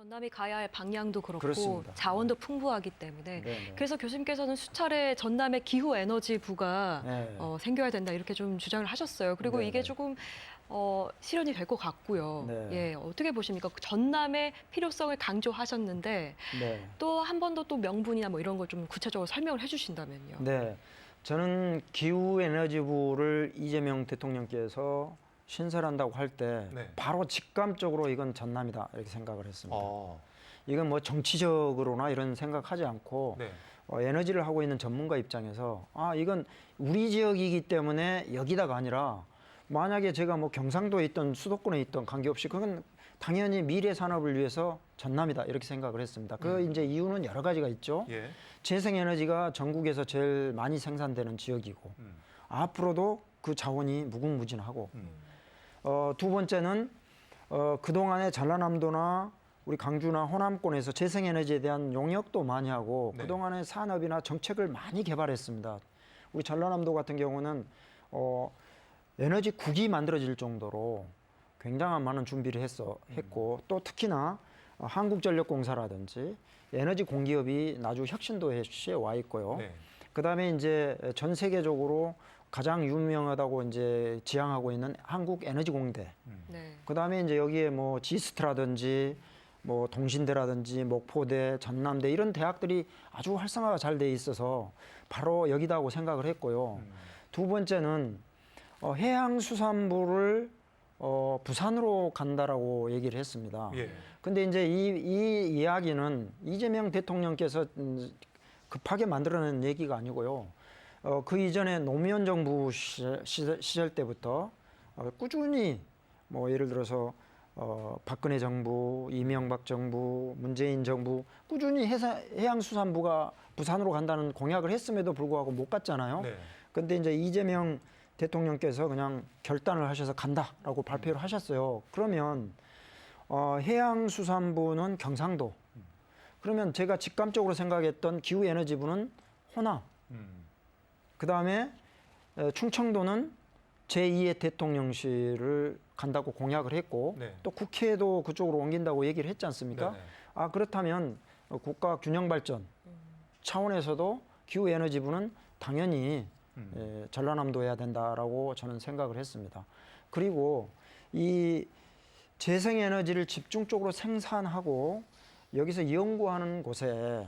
전남이 가야 할 방향도 그렇고 그렇습니다. 자원도 풍부하기 때문에 네네. 그래서 교수님께서는 수차례 전남의 기후에너지부가 네. 생겨야 된다 이렇게 좀 주장을 하셨어요. 그리고 네네. 이게 조금 실현이 될 것 같고요. 네. 예, 어떻게 보십니까? 전남의 필요성을 강조하셨는데 네. 또 한 번 더 또 명분이나 뭐 이런 걸 좀 구체적으로 설명을 해주신다면요. 네. 저는 기후에너지부를 이재명 대통령께서 신설한다고 할 때 네. 바로 직감적으로 이건 전남이다 이렇게 생각을 했습니다. 어, 이건 뭐 정치적으로나 이런 생각하지 않고 네. 에너지를 하고 있는 전문가 입장에서 이건 우리 지역이기 때문에 여기다가 아니라 만약에 제가 뭐 경상도에 있던 수도권에 있던 관계없이 그건 당연히 미래 산업을 위해서 전남이다 이렇게 생각을 했습니다. 그 이제 이유는 여러 가지가 있죠. 예. 재생에너지가 전국에서 제일 많이 생산되는 지역이고 앞으로도 그 자원이 무궁무진하고 두 번째는 그동안에 전라남도나 우리 강주나 호남권에서 재생에너지에 대한 용역도 많이 하고 네. 그동안에 산업이나 정책을 많이 개발했습니다. 우리 전라남도 같은 경우는 에너지국이 만들어질 정도로 굉장한 많은 준비를 했고 또 특히나 한국전력공사라든지 에너지 공기업이 아주 혁신도에 와 있고요. 네. 그다음에 이제 전 세계적으로 가장 유명하다고 이제 지향하고 있는 한국에너지공대. 네. 그다음에 이제 여기에 뭐 지스트라든지 뭐 동신대라든지 목포대, 전남대 이런 대학들이 아주 활성화가 잘 돼 있어서 바로 여기다고 생각을 했고요. 두 번째는 해양수산부를 부산으로 간다라고 얘기를 했습니다. 예. 근데 이제 이 이야기는 이재명 대통령께서 급하게 만들어낸 얘기가 아니고요. 그 이전에 노무현 정부 시절 때부터 꾸준히 뭐 예를 들어서 박근혜 정부, 이명박 정부, 문재인 정부 꾸준히 해양수산부가 부산으로 간다는 공약을 했음에도 불구하고 못 갔잖아요. 네. 근데 이제 이재명 대통령께서 그냥 결단을 하셔서 간다라고 발표를 하셨어요. 그러면 해양수산부는 경상도. 그러면 제가 직감적으로 생각했던 기후에너지부는 호남. 그다음에 충청도는 제2의 대통령실을 간다고 공약을 했고 네. 또 국회도 그쪽으로 옮긴다고 얘기를 했지 않습니까? 네네. 그렇다면 국가 균형 발전 차원에서도 기후에너지부는 당연히 전라남도 해야 된다라고 저는 생각을 했습니다. 그리고 이 재생에너지를 집중적으로 생산하고 여기서 연구하는 곳에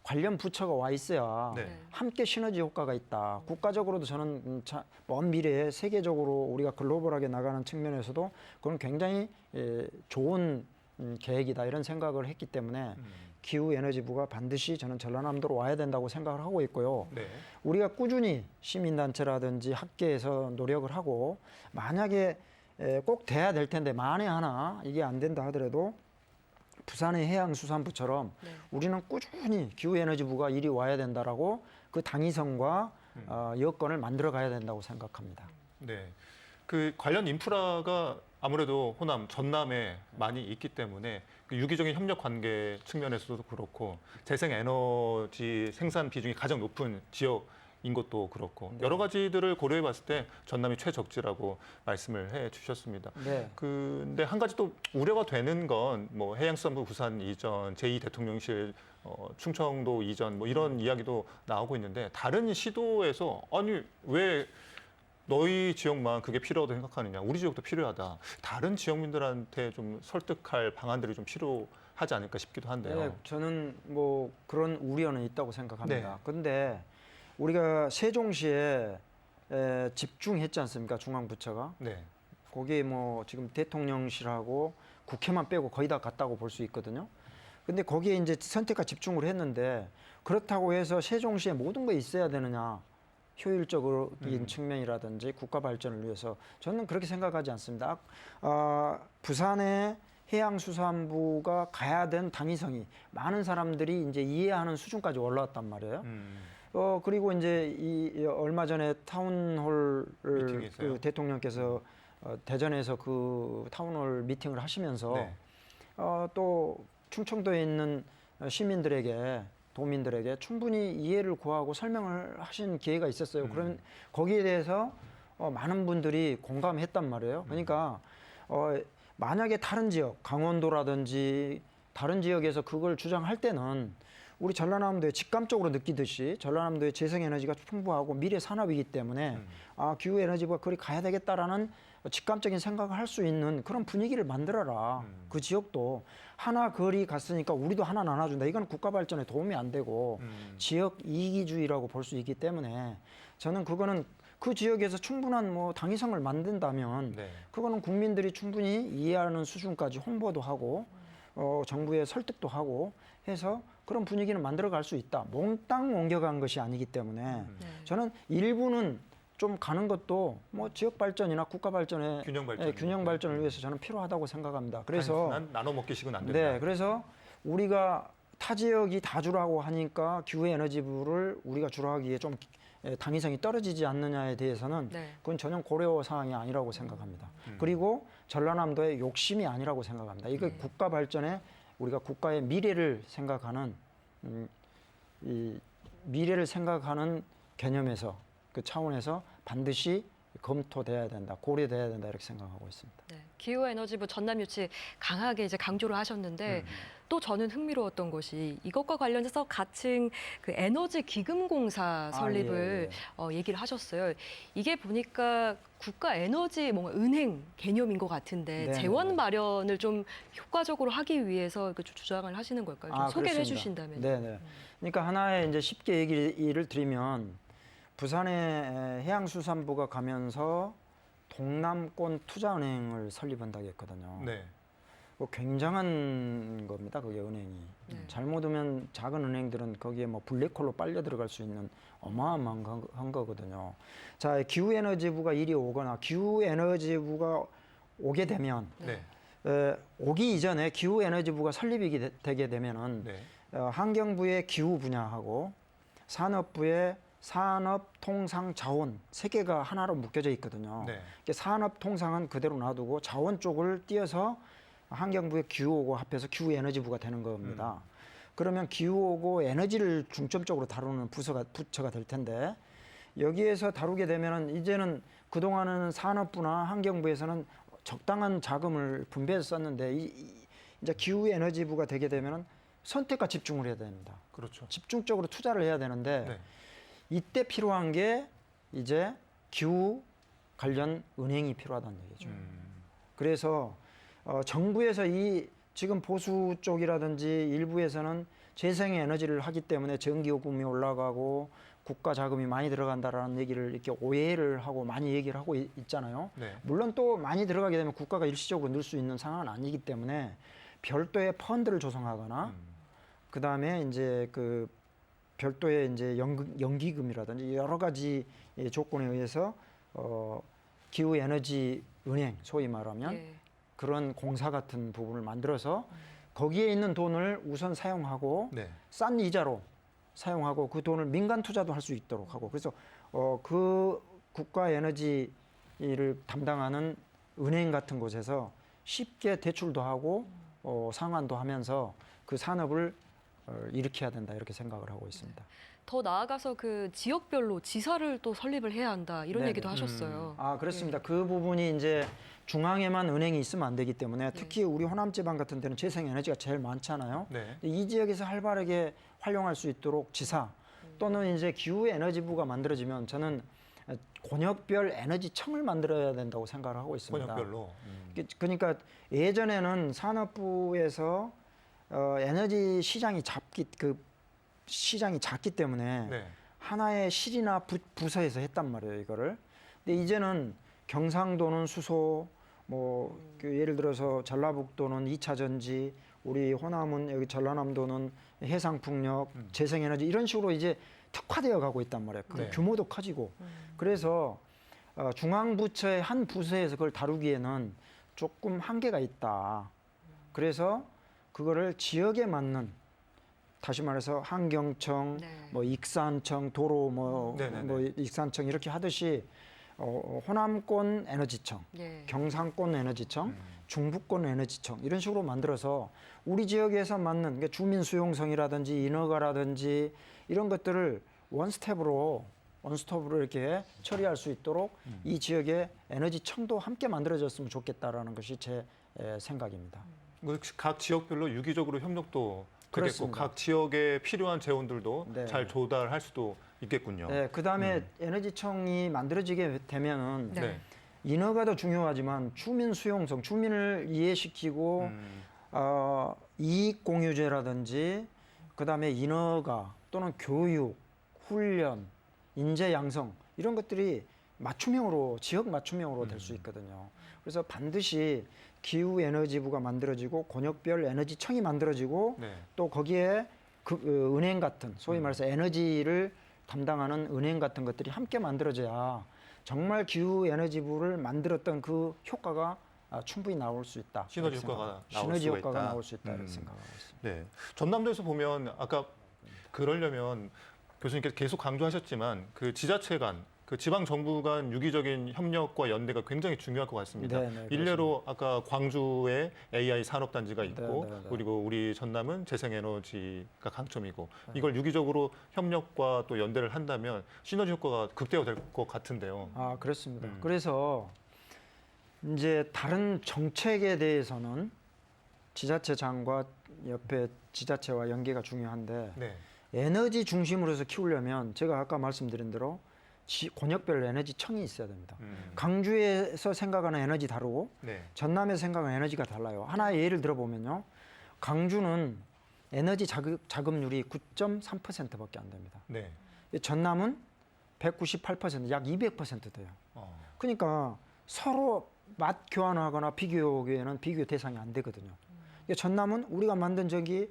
관련 부처가 와 있어야 네. 함께 시너지 효과가 있다. 국가적으로도 저는 먼 미래에 세계적으로 우리가 글로벌하게 나가는 측면에서도 그건 굉장히 좋은 계획이다 이런 생각을 했기 때문에 기후에너지부가 반드시 저는 전라남도로 와야 된다고 생각을 하고 있고요. 네. 우리가 꾸준히 시민단체라든지 학계에서 노력을 하고 만약에 꼭 돼야 될 텐데 만에 하나 이게 안 된다 하더라도 부산의 해양수산부처럼 네. 우리는 꾸준히 기후에너지부가 이리 와야 된다라고 그 당위성과 여건을 만들어 가야 된다고 생각합니다. 네. 그 관련 인프라가 아무래도 호남, 전남에 많이 있기 때문에 그 유기적인 협력 관계 측면에서도 그렇고 재생에너지 생산 비중이 가장 높은 지역인 것도 그렇고 네. 여러 가지들을 고려해 봤을 때 전남이 최적지라고 말씀을 해 주셨습니다. 네. 근데 한 가지 또 우려가 되는 건 뭐 해양수산부 부산 이전, 제2 대통령실 충청도 이전 뭐 이런 이야기도 나오고 있는데 다른 시도에서 아니 왜 너희 지역만 그게 필요하다고 생각하느냐. 우리 지역도 필요하다. 다른 지역민들한테 좀 설득할 방안들이 좀 필요하지 않을까 싶기도 한데요. 네, 저는 뭐 그런 우려는 있다고 생각합니다. 네. 그런데 우리가 세종시에 집중했지 않습니까? 중앙부처가. 네. 거기에 뭐 지금 대통령실하고 국회만 빼고 거의 다 갔다고 볼 수 있거든요. 근데 거기에 이제 선택과 집중을 했는데 그렇다고 해서 세종시에 모든 게 있어야 되느냐. 효율적인 측면이라든지 국가 발전을 위해서 저는 그렇게 생각하지 않습니다. 부산의 해양수산부가 가야 된 당위성이 많은 사람들이 이제 이해하는 수준까지 올라왔단 말이에요. 그리고 이제 얼마 전에 타운홀을 그 대통령께서 대전에서 그 타운홀 미팅을 하시면서 네. 또 충청도에 있는 시민들에게 도민들에게 충분히 이해를 구하고 설명을 하신 기회가 있었어요. 그럼 거기에 대해서 많은 분들이 공감했단 말이에요. 그러니까 만약에 다른 지역, 강원도라든지 다른 지역에서 그걸 주장할 때는 우리 전라남도에 직감적으로 느끼듯이 전라남도의 재생에너지가 풍부하고 미래 산업이기 때문에 기후에너지가 그리 가야 되겠다라는 직감적인 생각을 할 수 있는 그런 분위기를 만들어라. 그 지역도 하나 거리 갔으니까 우리도 하나 나눠준다. 이건 국가 발전에 도움이 안 되고 지역 이기주의라고 볼 수 있기 때문에 저는 그거는 그 지역에서 충분한 뭐 당위성을 만든다면 네. 그거는 국민들이 충분히 이해하는 수준까지 홍보도 하고 정부에 설득도 하고 해서 그런 분위기는 만들어갈 수 있다. 몽땅 옮겨간 것이 아니기 때문에 네. 저는 일부는 좀 가는 것도 뭐 지역 발전이나 국가 발전에 균형 발전을 위해서 저는 필요하다고 생각합니다. 그래서 나눠 먹기식은 안 된다. 네, 그래서 우리가 타 지역이 다 주라고 하니까 기후에너지부를 우리가 주로 하기에 좀 당위성이 떨어지지 않느냐에 대해서는 네. 그건 전혀 고려 사항이 아니라고 생각합니다. 그리고 전라남도의 욕심이 아니라고 생각합니다. 이거 국가 발전에 우리가 국가의 미래를 생각하는 이 미래를 생각하는 개념에서 그 차원에서 반드시 검토돼야 된다, 고려돼야 된다 이렇게 생각하고 있습니다. 네, 기후에너지부 전남유치 강하게 이제 강조를 하셨는데 또 저는 흥미로웠던 것이 이것과 관련해서 가칭 그 에너지 기금공사 설립을 얘기를 하셨어요. 이게 보니까 국가 에너지 뭔가 은행 개념인 것 같은데 네, 재원 네. 마련을 좀 효과적으로 하기 위해서 그 주장을 하시는 걸까요? 좀 소개를 그렇습니다. 해주신다면. 네네. 그러니까 하나의 이제 쉽게 얘기를 드리면 부산에 해양수산부가 가면서 동남권 투자은행을 설립한다고 했거든요. 네. 굉장한 겁니다. 그게 은행이. 네. 잘못하면 작은 은행들은 거기에 뭐 블랙홀로 빨려 들어갈 수 있는 어마어마한 거거든요. 자, 기후에너지부가 이리 오거나 기후에너지부가 오게 되면 네. 오기 이전에 기후에너지부가 설립이 되게 되면은 네. 환경부의 기후 분야하고 산업부의 산업, 통상, 자원 세 개가 하나로 묶여져 있거든요. 네. 산업, 통상은 그대로 놔두고 자원 쪽을 띄어서 환경부의 기후오고 합해서 기후에너지부가 되는 겁니다. 그러면 기후오고 에너지를 중점적으로 다루는 부처가 될 텐데 여기에서 다루게 되면은 이제는 그동안은 산업부나 환경부에서는 적당한 자금을 분배해서 썼는데 이제 기후에너지부가 되게 되면은 선택과 집중을 해야 됩니다. 그렇죠. 집중적으로 투자를 해야 되는데 네. 이때 필요한 게 이제 기후 관련 은행이 필요하다는 얘기죠. 그래서 정부에서 이 지금 보수 쪽이라든지 일부에서는 재생에너지를 하기 때문에 전기요금이 올라가고 국가 자금이 많이 들어간다라는 얘기를 이렇게 오해를 하고 많이 얘기를 하고 있잖아요. 네. 물론 또 많이 들어가게 되면 국가가 일시적으로 넣을 수 있는 상황은 아니기 때문에 별도의 펀드를 조성하거나 그 다음에 이제 그 별도의 이제 연기금이라든지 여러 가지 조건에 의해서 기후 에너지 은행 소위 말하면 예. 그런 공사 같은 부분을 만들어서 거기에 있는 돈을 우선 사용하고 네. 싼 이자로 사용하고 그 돈을 민간 투자도 할 수 있도록 하고 그래서 그 국가 에너지를 담당하는 은행 같은 곳에서 쉽게 대출도 하고 상환도 하면서 그 산업을 일으켜야 된다 이렇게 생각을 하고 있습니다. 더 나아가서 그 지역별로 지사를 또 설립을 해야 한다 이런 네네. 얘기도 하셨어요. 그렇습니다. 그 부분이 이제 중앙에만 은행이 있으면 안 되기 때문에 특히 우리 호남 지방 같은 데는 재생에너지가 제일 많잖아요. 네. 이 지역에서 활발하게 활용할 수 있도록 지사 또는 이제 기후에너지부가 만들어지면 저는 권역별 에너지청을 만들어야 된다고 생각을 하고 있습니다. 권역별로. 그러니까 예전에는 산업부에서 에너지 시장이 작기 때문에 네. 하나의 실이나 부서에서 했단 말이에요, 이거를. 근데 이제는 경상도는 수소, 그 예를 들어서 전라북도는 2차 전지, 우리 호남은 여기 전라남도는 해상풍력, 재생에너지 이런 식으로 이제 특화되어 가고 있단 말이에요. 그 네. 규모도 커지고. 그래서 중앙부처의 한 부서에서 그걸 다루기에는 조금 한계가 있다. 그래서 그거를 지역에 맞는 다시 말해서 환경청, 네. 익산청, 도로 네네네. 익산청 이렇게 하듯이 호남권 에너지청, 예. 경상권 에너지청, 중부권 에너지청 이런 식으로 만들어서 우리 지역에서 맞는 그러니까 주민 수용성이라든지 인허가라든지 이런 것들을 원스톱으로 이렇게 처리할 수 있도록 이 지역의 에너지청도 함께 만들어졌으면 좋겠다라는 것이 제 생각입니다. 각 지역별로 유기적으로 협력도 되겠고 그렇습니다. 각 지역에 필요한 재원들도 네. 잘 조달할 수도 있겠군요. 네, 그다음에 에너지청이 만들어지게 되면은 네. 인허가 도 중요하지만 주민 수용성, 주민을 이해시키고 이익 공유제라든지 그다음에 인허가 또는 교육, 훈련, 인재 양성 이런 것들이 맞춤형으로 지역 맞춤형으로 될 수 있거든요. 그래서 반드시 기후 에너지부가 만들어지고 권역별 에너지청이 만들어지고 네. 또 거기에 은행 같은 소위 말해서 에너지를 담당하는 은행 같은 것들이 함께 만들어져야 정말 기후 에너지부를 만들었던 그 효과가 충분히 나올 수 있다. 시너지 이렇게 효과가 생각합니다. 나올 시너지 수가 효과가 있다. 나올 수 있다 이렇게 생각하고 있습니다. 네. 전남도에서 보면 아까 그러려면 교수님께서 계속 강조하셨지만 그 지자체 간, 그 지방 정부 간 유기적인 협력과 연대가 굉장히 중요할 것 같습니다. 네, 네, 일례로 아까 광주에 AI 산업단지가 있고 네, 네, 네. 그리고 우리 전남은 재생에너지가 강점이고 이걸 유기적으로 협력과 또 연대를 한다면 시너지 효과가 극대화될 것 같은데요. 아, 그렇습니다. 그래서 이제 다른 정책에 대해서는 지자체장과 옆에 지자체와 연계가 중요한데 네. 에너지 중심으로 해서 키우려면 제가 아까 말씀드린 대로 권역별 에너지청이 있어야 됩니다. 강주에서 생각하는 에너지 다르고 네. 전남에서 생각하는 에너지가 달라요. 하나의 예를 들어보면요. 강주는 에너지 자급률이 9.3%밖에 안 됩니다. 네. 전남은 198%, 약 200% 돼요. 어. 그러니까 서로 맛 교환하거나 비교에는 비교 대상이 안 되거든요. 그러니까 전남은 우리가 만든 전기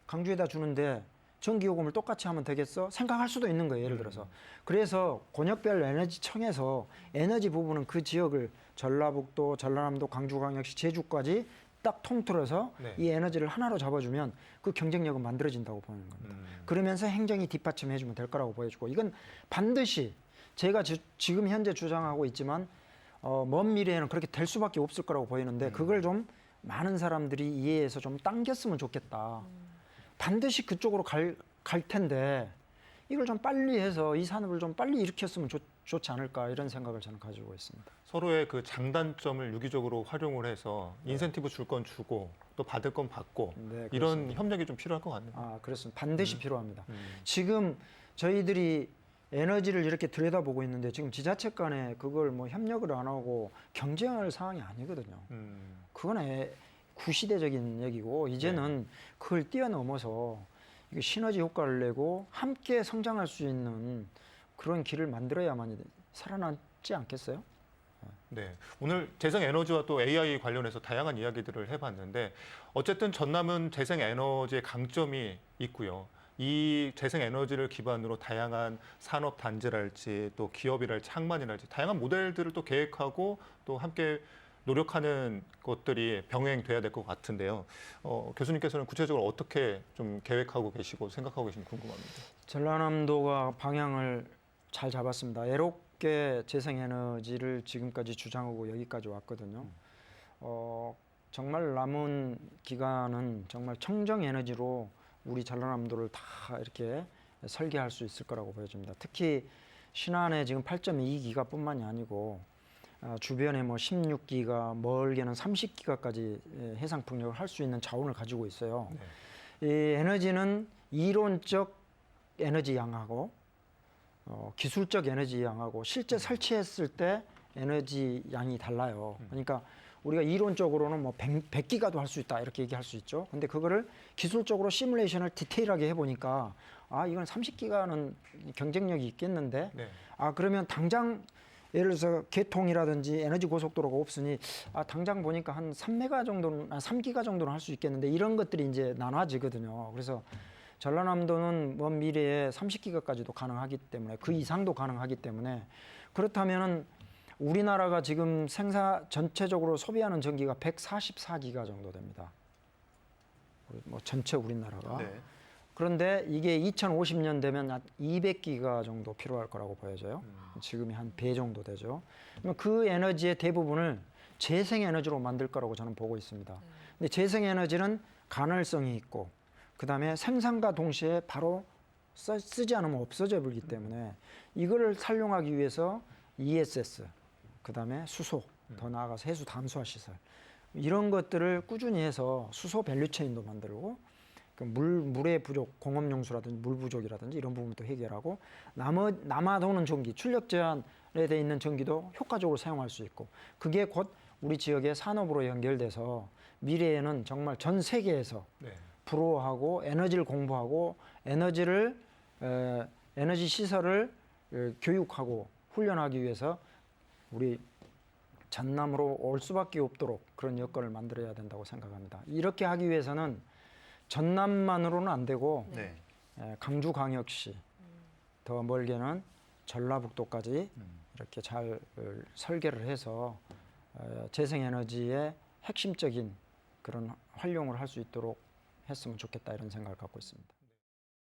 강주에다 주는데 전기요금을 똑같이 하면 되겠어? 생각할 수도 있는 거예요. 예를 들어서. 그래서 권역별 에너지청에서 에너지 부분은 그 지역을 전라북도, 전라남도, 강주광역시, 제주까지 딱 통틀어서 네. 이 에너지를 하나로 잡아주면 그 경쟁력은 만들어진다고 보는 겁니다. 그러면서 행정이 뒷받침해주면 될 거라고 보여주고 이건 반드시 제가 지금 현재 주장하고 있지만 먼 미래에는 그렇게 될 수밖에 없을 거라고 보이는데 그걸 좀 많은 사람들이 이해해서 좀 당겼으면 좋겠다. 반드시 그쪽으로 갈 텐데 이걸 좀 빨리 해서 이 산업을 좀 빨리 일으켰으면 좋지 않을까 이런 생각을 저는 가지고 있습니다. 서로의 그 장단점을 유기적으로 활용을 해서 인센티브 줄 건 주고 또 받을 건 받고 네, 이런 그렇습니다. 협력이 좀 필요할 것 같네요. 아, 그렇습니다. 반드시 필요합니다. 지금 저희들이 에너지를 이렇게 들여다보고 있는데 지금 지자체 간에 그걸 뭐 협력을 안 하고 경쟁할 상황이 아니거든요. 그건 구시대적인 얘기고 이제는 그걸 뛰어넘어서 이게 시너지 효과를 내고 함께 성장할 수 있는 그런 길을 만들어야만 살아남지 않겠어요? 네, 오늘 재생에너지와 또 AI 관련해서 다양한 이야기들을 해봤는데 어쨌든 전남은 재생에너지의 강점이 있고요. 이 재생에너지를 기반으로 다양한 산업 단지랄지 또 기업이랄지 항만이랄지 다양한 모델들을 또 계획하고 또 함께 노력하는 것들이 병행돼야 될 것 같은데요. 교수님께서는 구체적으로 어떻게 좀 계획하고 계시고 생각하고 계신지 궁금합니다. 전라남도가 방향을 잘 잡았습니다. 애롭게 재생에너지를 지금까지 주장하고 여기까지 왔거든요. 정말 남은 기간은 정말 청정에너지로 우리 전라남도를 다 이렇게 설계할 수 있을 거라고 보여집니다. 특히 신안에 지금 8.2기가뿐만이 아니고 주변에 뭐 16기가, 멀게는 30기가까지 해상 풍력을 할 수 있는 자원을 가지고 있어요. 이 에너지는 이론적 에너지 양하고 기술적 에너지 양하고 실제 설치했을 때 에너지 양이 달라요. 그러니까 우리가 이론적으로는 뭐 100기가도 할 수 있다 이렇게 얘기할 수 있죠. 근데 그거를 기술적으로 시뮬레이션을 디테일하게 해보니까 이건 30기가는 경쟁력이 있겠는데 그러면 당장 예를 들어서 개통이라든지 에너지 고속도로가 없으니 당장 보니까 한 3메가 정도는 3기가 정도는 할 수 있겠는데 이런 것들이 이제 나눠지거든요. 그래서 전라남도는 먼 미래에 30기가까지도 가능하기 때문에 그 이상도 가능하기 때문에 그렇다면은 우리나라가 지금 전체적으로 소비하는 전기가 144기가 정도 됩니다. 뭐 전체 우리나라가. 그런데 이게 2050년 되면 200기가 정도 필요할 거라고 보여져요. 지금이 한 배 정도 되죠. 그러면 그 에너지의 대부분을 재생에너지로 만들 거라고 저는 보고 있습니다. 근데 재생에너지는 간헐성이 있고 그다음에 생산과 동시에 바로 쓰지 않으면 없어져 버리기 때문에 이거를 활용하기 위해서 ESS, 그다음에 수소, 더 나아가서 해수 담수화 시설, 이런 것들을 꾸준히 해서 수소 밸류체인도 만들고 그 물의 부족, 공업용수라든지 물 부족이라든지 이런 부분도 해결하고 남아도는 전기, 출력 제한에 돼 있는 전기도 효과적으로 사용할 수 있고 그게 곧 우리 지역의 산업으로 연결돼서 미래에는 정말 전 세계에서 네. 부러워하고 에너지를 공부하고 에너지 시설을 교육하고 훈련하기 위해서 우리 전남으로 올 수밖에 없도록 그런 여건을 만들어야 된다고 생각합니다. 이렇게 하기 위해서는 전남만으로는 안 되고 네. 강주광역시 더 멀게는 전라북도까지 이렇게 잘 설계를 해서 재생에너지의 핵심적인 그런 활용을 할 수 있도록 했으면 좋겠다 이런 생각을 갖고 있습니다.